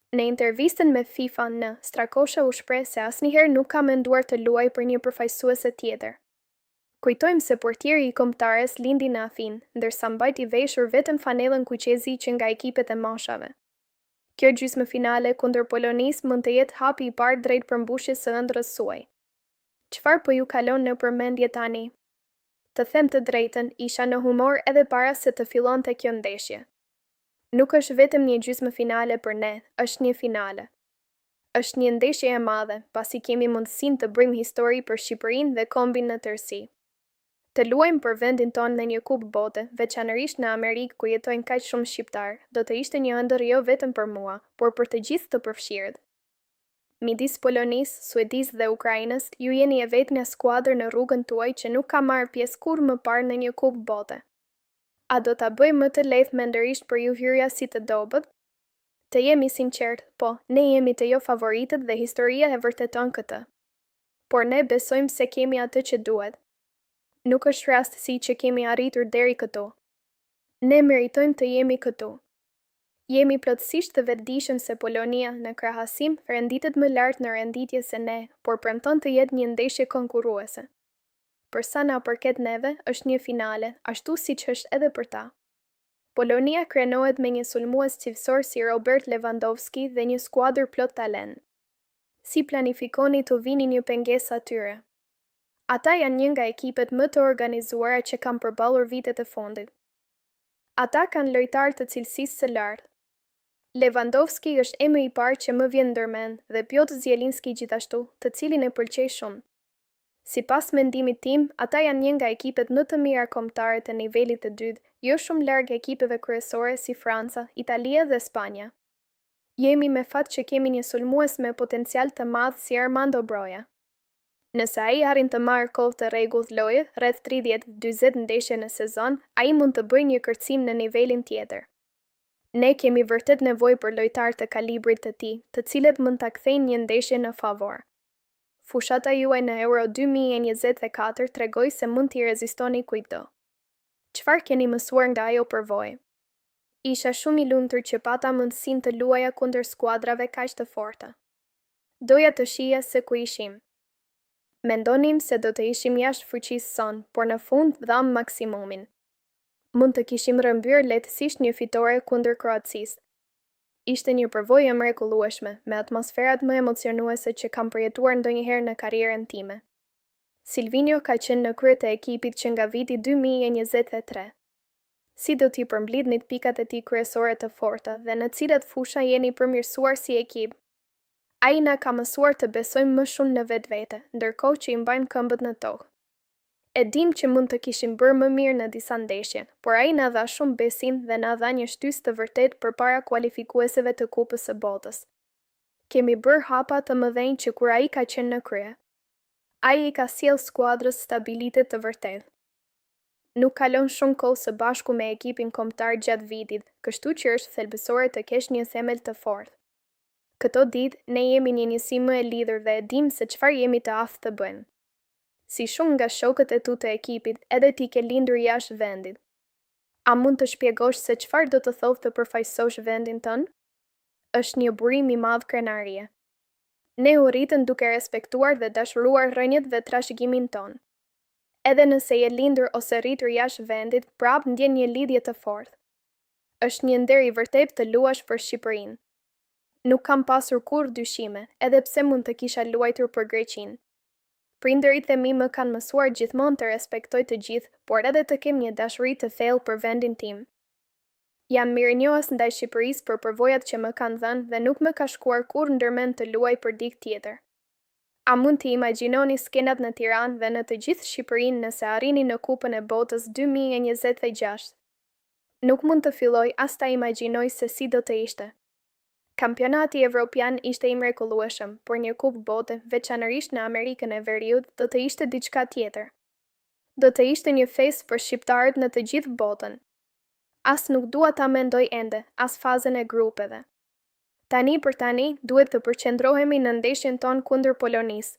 Në intervistën me FIFA në Strakosha u shpreh se asnjëherë nuk ka menduar të luajë për një përfaqësuese tjetër. Kujtojmë se portieri i kombëtares lindi në Afinë, ndërsa mbajti veshur vetëm fanellën kuqezi që nga ekipet e mashave. Kjo gjysmëfinale kundër Polonisë mund të jetë hapi i parë drejt përmbushjes së ëndrrës suaj. Çfarë po ju kalon në përmendje tani? Të them të drejtën, isha në humor edhe para se të fillonte kjo ndeshje. Nuk është vetëm një gjysmëfinale për ne, është një finale. Është një ndeshje e madhe, pasi kemi mundësinë të bëjmë histori për Shqipërinë dhe kombin në tërësi. Të luajmë për vendin tonë në një kupë bote, veçanërisht në Amerikë ku jetojnë kaq shumë shqiptar, do të ishte një ëndër jo vetëm për mua, por për të gjithë të përfshirët. Midis Polonisë, Suedisë dhe Ukrainës, ju jeni e vetmja skuadër në rrugën tuaj që nuk ka marrë pjesë kurrë më parë në një kupë bote. A do ta bëj më të lehtë mendërisht për ju hyrja si të dobët? Të jemi sinqert, po, ne jemi të jo favoritët dhe historia e vërteton këtë. Por ne besojmë se kemi atë që duhet. Nuk është rastësi që kemi arritur deri këtu. Ne meritojmë të jemi këtu. Jemi plotësisht të vetëdijshëm se Polonia, në krahasim, renditet më lart në renditje se ne, por premton të jetë një ndeshje konkurruese. Për sa na përket neve, është një finale, ashtu siç është edhe për ta. Polonia krenohet me një sulmues cilësor si Robert Lewandowski dhe një skuadër plot talent. Si planifikoni të vini një pengesë atyre? Ata janë një nga ekipet më të organizuara që kam përballur vitet e fundit. Ata kanë lojtarë të cilësisë së lartë. Lewandowski është emri i parë që më vjen ndërmend dhe Piotr Zielinski gjithashtu, të cilin e pëlqej shumë. Sipas mendimit tim, ata janë një nga ekipet më të mira kombëtare të nivelit të dytë, jo shumë larg ekipeve kryesore si Franca, Italia dhe Spanja. Jemi me fat që kemi një sulmues me potencial të madh si Armando Broja. Nëse ai arrin të marrë kohë të rregullt loje, rreth 30-40 ndeshje në sezon, ai mund të bëjë një kërcim në nivelin tjetër. Ne kemi vërtet nevojë për lojtarë të kalibrit të tij, të cilët mund ta kthejnë një ndeshje në favor. Fushata juaj në Euro 2024 tregoi se mund t'i rezistoni kujto. Çfarë keni mësuar nga ajo përvojë? Isha shumë i lumtur që pata mundësinë të luaja kundër skuadrave kaq të forta. Doja të shija se ku ishim. Mendonim se do të ishim jashtë fuqisë son, por në fund dham maksimumin. Mund të kishim rrëmbyer lehtësisht një fitore kundër Kroacisë. Ishte një përvojë e mrekullueshme, me atmosferat më emocionuese që kam përjetuar ndonjëherë në karrierën time. Silvinho ka qenë në krye të ekipit që nga viti 2023. Si do t'i përmblidhnit pikat e tij kryesore të forta dhe në cilat fusha jeni përmirësuar si ekip? Ai na ka mësuar të besojmë më shumë në vetvete, ndërkohë që i mbajmë këmbët në tokë. E dim që mund të kishim bërë më mirë në disa ndeshje, por ai na dha shumë besim dhe na dha një shtysë të vërtetë përpara kualifikueseve të Kupës së Botës. Kemi bërë hapa të mëdhenj që kur ai ka qenë në krye. Ai I ka sjellë skuadrës stabilitet të vërtetë. Nuk kalon shumë kohë së bashku me ekipin kombëtar gjatë vitit, kështu që është thelbësore të kesh një themel të fortë. Këto ditë, ne jemi një njësi më e lidhur dhe e dim se çfarë jemi të aftë të bëjmë. Si shumë nga shokët e tu të ekipit, edhe ti ke lindur jashtë vendit. A mund të shpjegosh se çfarë do të thotë të përfaqësosh vendin tënd? Është një burim I madh krenarie. Ne u rritëm duke respektuar dhe dashuruar rrënjët dhe trashëgimin ton. Edhe nëse je lindur ose rritur jashtë vendit, prap ndjen një lidhje të fortë. Është një nder I vërtetë të luash për Shqipërinë. Nuk kam pasur kurrë dyshime, edhe pse mund të kisha luajtur për Greqinë. Prindërit e mi më kanë mësuar gjithmonë të respektoj të gjithë, por edhe të kem një dashuri të thellë për vendin tim. Jam mirënjohës ndaj Shqipërisë për përvojat që më kanë dhënë dhe nuk më ka shkuar kurrë ndërmend të luaj për dikë tjetër. A mund t'i imagjinoni skenat në Tiranë dhe në të gjithë Shqipërinë nëse arrini në Kupën e Botës 2026? Nuk mund të filloj as ta imagjinoj se si do të ishte. Kampionati evropian ishte I mrekullueshëm, por një kupë bote, veçanërisht në Amerikën e Veriut, do të ishte diçka tjetër. Do të ishte një festë për shqiptarët në të gjithë botën. As nuk dua ta mendoj ende, as fazën e grupeve. Tani për tani, duhet të përqendrohemi në ndeshjen ton kundër Polonisë.